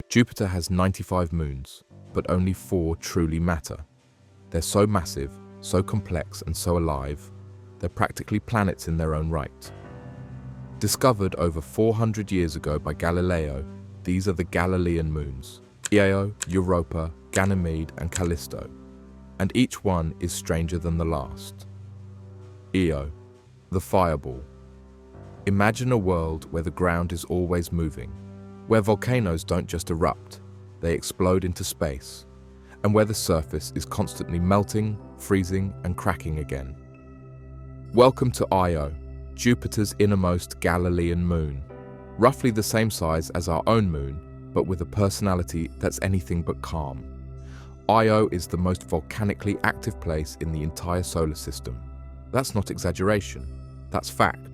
Jupiter has 95 moons, but only 4 truly matter. They're so massive, so complex, and so alive, they're practically planets in their own right. Discovered over 400 years ago by Galileo, these are the Galilean moons: Io, Europa, Ganymede, and Callisto, and each one is stranger than the last. Io, the fireball. Imagine a world where the ground is always moving, where volcanoes don't just erupt, they explode into space, and where the surface is constantly melting, freezing, and cracking again. Welcome to Io, Jupiter's innermost Galilean moon, roughly the same size as our own moon, but with a personality that's anything but calm. Io is the most volcanically active place in the entire solar system. That's not exaggeration, that's fact.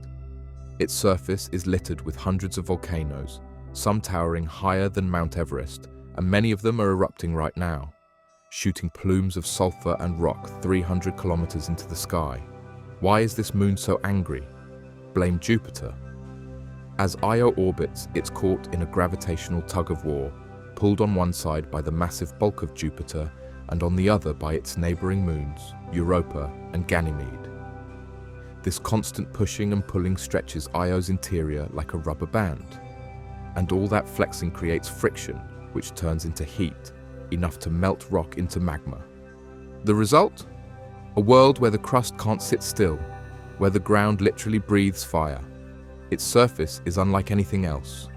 Its surface is littered with hundreds of volcanoes, some towering higher than Mount Everest, and many of them are erupting right now, shooting plumes of sulfur and rock 300 kilometers into the sky. Why is this moon so angry? Blame Jupiter. As Io orbits, it's caught in a gravitational tug-of-war, pulled on one side by the massive bulk of Jupiter and on the other by its neighboring moons, Europa and Ganymede. This constant pushing and pulling stretches Io's interior like a rubber band, and all that flexing creates friction, which turns into heat, enough to melt rock into magma. The result? A world where the crust can't sit still, where the ground literally breathes fire. Its surface is unlike anything else.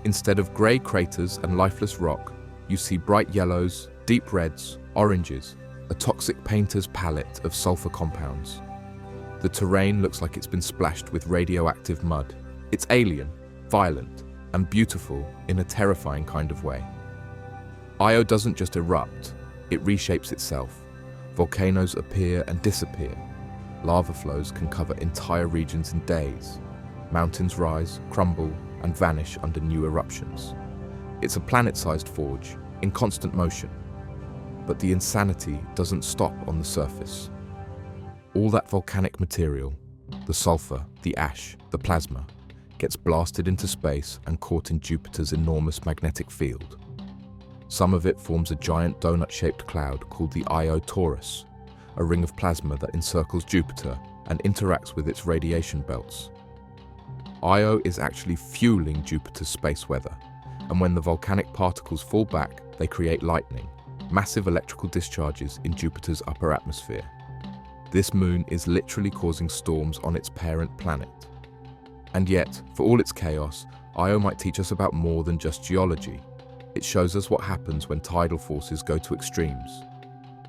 Instead of grey craters and lifeless rock, you see bright yellows, deep reds, oranges, a toxic painter's palette of sulfur compounds. The terrain looks like it's been splashed with radioactive mud. It's alien, violent, and beautiful in a terrifying kind of way. Io doesn't just erupt, it reshapes itself. Volcanoes appear and disappear. Lava flows can cover entire regions in days. Mountains rise, crumble, and vanish under new eruptions. It's a planet-sized forge, in constant motion. But the insanity doesn't stop on the surface. All that volcanic material, the sulfur, the ash, the plasma, gets blasted into space and caught in Jupiter's enormous magnetic field. Some of it forms a giant donut-shaped cloud called the Io Torus, a ring of plasma that encircles Jupiter and interacts with its radiation belts. Io is actually fueling Jupiter's space weather, and when the volcanic particles fall back, they create lightning, massive electrical discharges in Jupiter's upper atmosphere. This moon is literally causing storms on its parent planet. And yet, for all its chaos, Io might teach us about more than just geology. It shows us what happens when tidal forces go to extremes.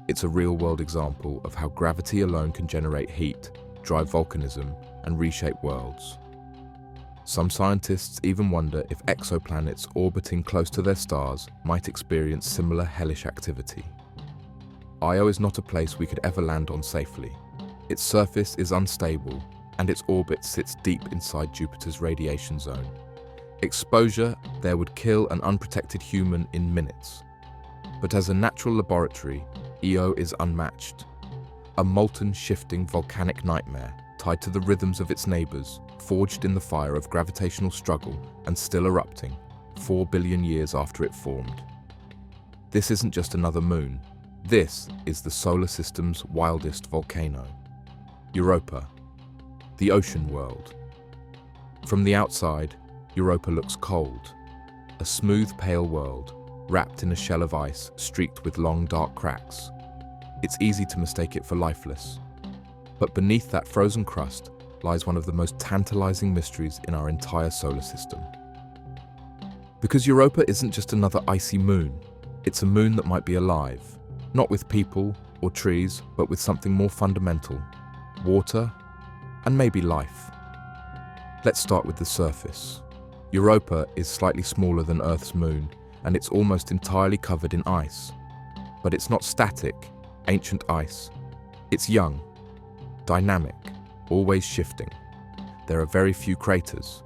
It's a real-world example of how gravity alone can generate heat, drive volcanism, and reshape worlds. Some scientists even wonder if exoplanets orbiting close to their stars might experience similar hellish activity. Io is not a place we could ever land on safely. Its surface is unstable, and its orbit sits deep inside Jupiter's radiation zone. Exposure there would kill an unprotected human in minutes. But as a natural laboratory, Io is unmatched. A molten, shifting volcanic nightmare tied to the rhythms of its neighbors, forged in the fire of gravitational struggle and still erupting 4 billion years after it formed. This isn't just another moon. This is the solar system's wildest volcano, Europa, the ocean world. From the outside, Europa looks cold, a smooth, pale world, wrapped in a shell of ice streaked with long, dark cracks. It's easy to mistake it for lifeless. But beneath that frozen crust lies one of the most tantalizing mysteries in our entire solar system. Because Europa isn't just another icy moon, it's a moon that might be alive, not with people or trees, but with something more fundamental: water and maybe life. Let's start with the surface. Europa is slightly smaller than Earth's moon, and it's almost entirely covered in ice. But it's not static, ancient ice. It's young, dynamic, always shifting. There are very few craters.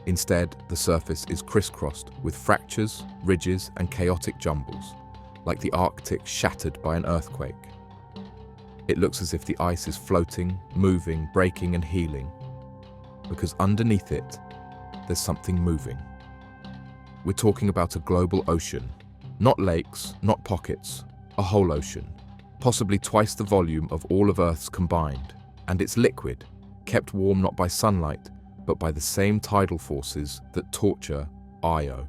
Instead, the surface is crisscrossed with fractures, ridges, and chaotic jumbles, like the Arctic shattered by an earthquake. It looks as if the ice is floating, moving, breaking, and healing, because underneath it, there's something moving. we're talking about a global ocean. Not lakes, not pockets, a whole ocean. Possibly twice the volume of all of Earth's combined. And it's liquid, kept warm not by sunlight, but by the same tidal forces that torture Io.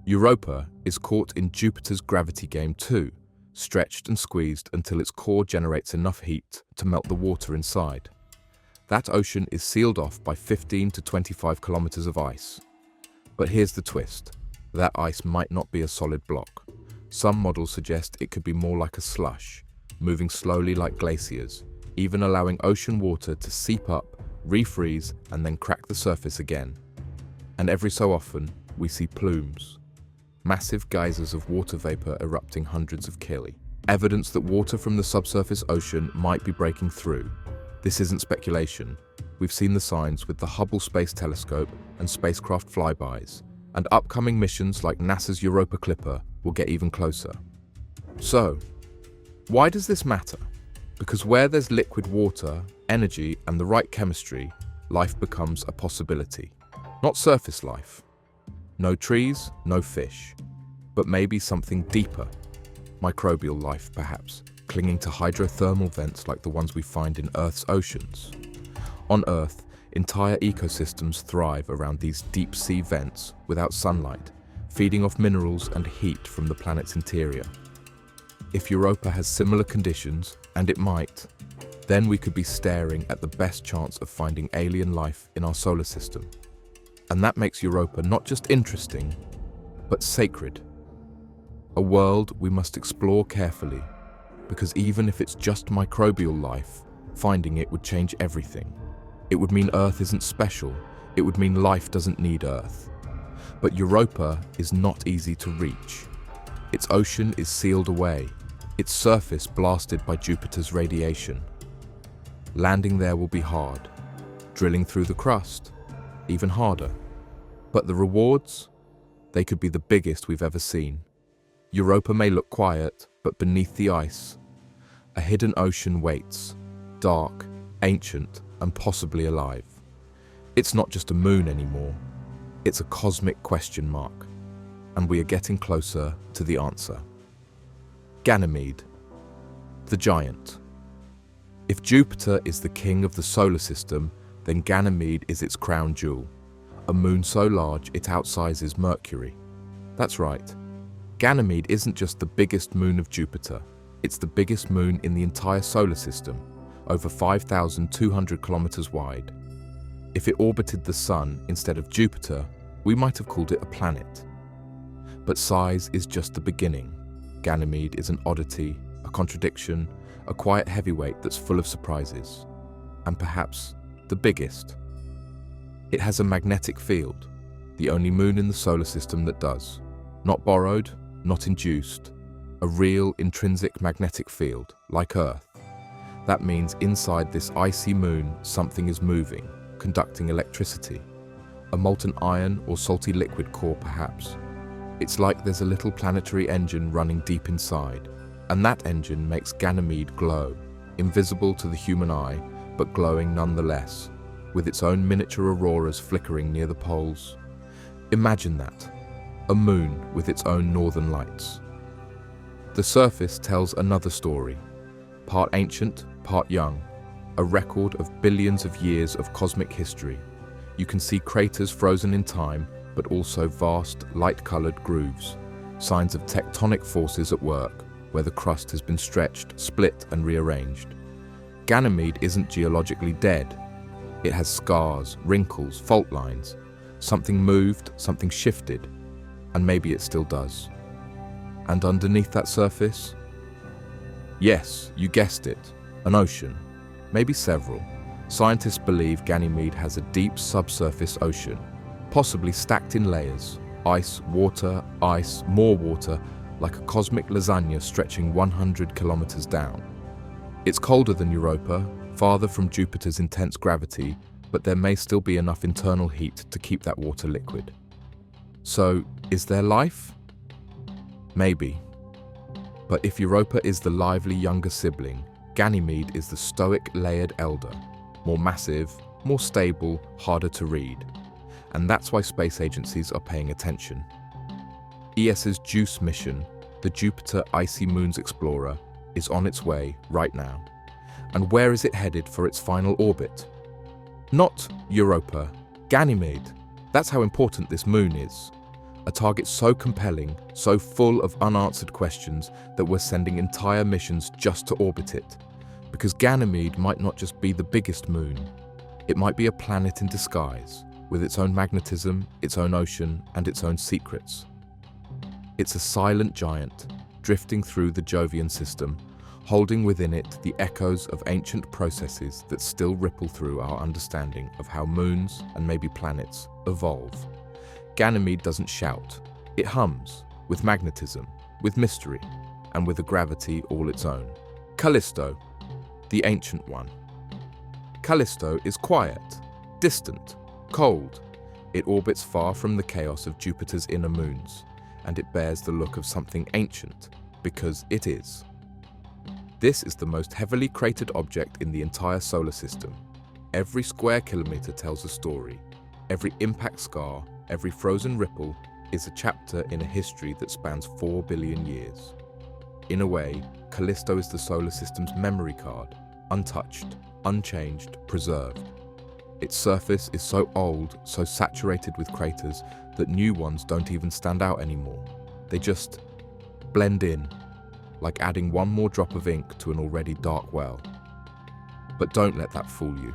Europa is caught in Jupiter's gravity game too, stretched and squeezed until its core generates enough heat to melt the water inside. That ocean is sealed off by 15 to 25 kilometers of ice. But here's the twist. That ice might not be a solid block. Some models suggest it could be more like a slush, moving slowly like glaciers, even allowing ocean water to seep up, refreeze, and then crack the surface again. And every so often, we see plumes. Massive geysers of water vapor erupting hundreds of kili. Evidence that water from the subsurface ocean might be breaking through. This isn't speculation. We've seen the signs with the Hubble Space Telescope and spacecraft flybys, and upcoming missions like NASA's Europa Clipper will get even closer. So, why does this matter? Because where there's liquid water, energy, and the right chemistry, life becomes a possibility. Not surface life. No trees, no fish. But maybe something deeper. Microbial life, perhaps, clinging to hydrothermal vents like the ones we find in Earth's oceans. On Earth, entire ecosystems thrive around these deep-sea vents without sunlight, feeding off minerals and heat from the planet's interior. If Europa has similar conditions, and it might, then we could be staring at the best chance of finding alien life in our solar system. And that makes Europa not just interesting, but sacred. A world we must explore carefully, because even if it's just microbial life, finding it would change everything. It would mean Earth isn't special. It would mean life doesn't need Earth. But Europa is not easy to reach. Its ocean is sealed away, its surface blasted by Jupiter's radiation. Landing there will be hard. Drilling through the crust, even harder. But the rewards? They could be the biggest we've ever seen. Europa may look quiet, but beneath the ice, a hidden ocean waits, dark, ancient, and possibly alive. It's not just a moon anymore. It's a cosmic question mark. And we are getting closer to the answer. Ganymede, the giant. If Jupiter is the king of the solar system, then Ganymede is its crown jewel, a moon so large it outsizes Mercury. That's right. Ganymede isn't just the biggest moon of Jupiter, it's the biggest moon in the entire solar system, over 5,200 kilometers wide. If it orbited the Sun instead of Jupiter, we might have called it a planet. But size is just the beginning. Ganymede is an oddity, a contradiction, a quiet heavyweight that's full of surprises. And perhaps the biggest. It has a magnetic field, the only moon in the solar system that does. Not borrowed, not induced. A real intrinsic magnetic field, like Earth. That means inside this icy moon, something is moving, conducting electricity. A molten iron or salty liquid core, perhaps. It's like there's a little planetary engine running deep inside, and that engine makes Ganymede glow, invisible to the human eye, but glowing nonetheless, with its own miniature auroras flickering near the poles. Imagine that, a moon with its own northern lights. The surface tells another story, part ancient, part young, a record of billions of years of cosmic history. You can see craters frozen in time, but also vast, light-colored grooves, signs of tectonic forces at work, where the crust has been stretched, split, and rearranged. Ganymede isn't geologically dead. It has scars, wrinkles, fault lines. Something moved, something shifted, and maybe it still does. And underneath that surface? Yes, you guessed it, an ocean, maybe several. Scientists believe Ganymede has a deep subsurface ocean, possibly stacked in layers, ice, more water, like a cosmic lasagna stretching 100 kilometers down. It's colder than Europa, farther from Jupiter's intense gravity, but there may still be enough internal heat to keep that water liquid. So, is there life? Maybe. But if Europa is the lively younger sibling, Ganymede is the stoic layered elder, more massive, more stable, harder to read. and that's why space agencies are paying attention. ESA's JUICE mission, the Jupiter Icy Moons Explorer, is on its way right now. And where is it headed for its final orbit? Not Europa, Ganymede. That's how important this moon is. A target so compelling, so full of unanswered questions that we're sending entire missions just to orbit it. Because Ganymede might not just be the biggest moon. It might be a planet in disguise, with its own magnetism, its own ocean, and its own secrets. It's a silent giant, drifting through the Jovian system, holding within it the echoes of ancient processes that still ripple through our understanding of how moons, and maybe planets, evolve. Ganymede doesn't shout. It hums, with magnetism, with mystery, and with a gravity all its own. Callisto, the ancient one. Callisto is quiet, distant, cold. It orbits far from the chaos of Jupiter's inner moons, and it bears the look of something ancient, because it is. This is the most heavily cratered object in the entire solar system. Every square kilometer tells a story. Every impact scar, every frozen ripple is a chapter in a history that spans 4 billion years. In a way, Callisto is the solar system's memory card, untouched, unchanged, preserved. Its surface is so old, so saturated with craters, that new ones don't even stand out anymore. They just blend in, like adding one more drop of ink to an already dark well. But don't let that fool you.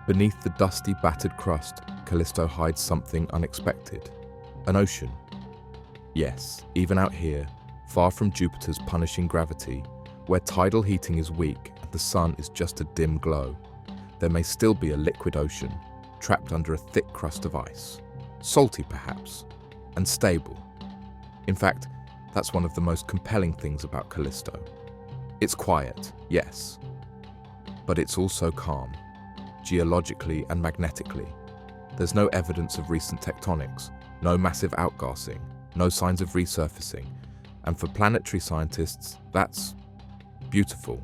Beneath the dusty, battered crust, Callisto hides something unexpected. An ocean. Yes, even out here, far from Jupiter's punishing gravity, where tidal heating is weak and the sun is just a dim glow, there may still be a liquid ocean, trapped under a thick crust of ice. Salty, perhaps, and stable. In fact, that's one of the most compelling things about Callisto. It's quiet, yes, but it's also calm, geologically and magnetically. There's no evidence of recent tectonics, no massive outgassing, no signs of resurfacing, and for planetary scientists, that's beautiful,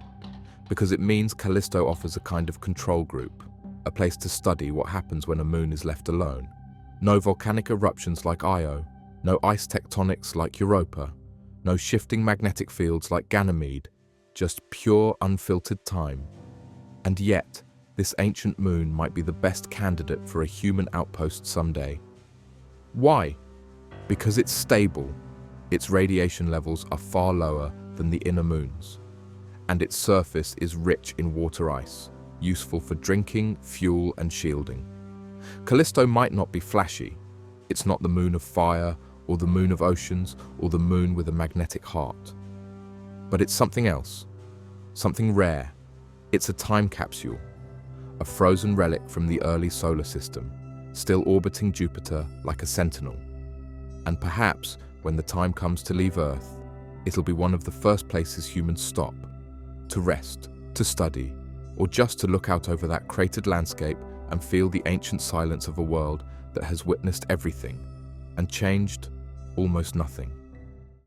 because it means Callisto offers a kind of control group, a place to study what happens when a moon is left alone. No volcanic eruptions like Io, no ice tectonics like Europa, no shifting magnetic fields like Ganymede, just pure, unfiltered time. And yet, this ancient moon might be the best candidate for a human outpost someday. Why? Because it's stable. Its radiation levels are far lower than the inner moons, and its surface is rich in water ice, useful for drinking, fuel, and shielding. Callisto might not be flashy. It's not the moon of fire, or the moon of oceans, or the moon with a magnetic heart. But it's something else, something rare. It's a time capsule, a frozen relic from the early solar system, still orbiting Jupiter like a sentinel. And perhaps, when the time comes to leave Earth, it'll be one of the first places humans stop, to rest, to study, or just to look out over that cratered landscape and feel the ancient silence of a world that has witnessed everything and changed almost nothing.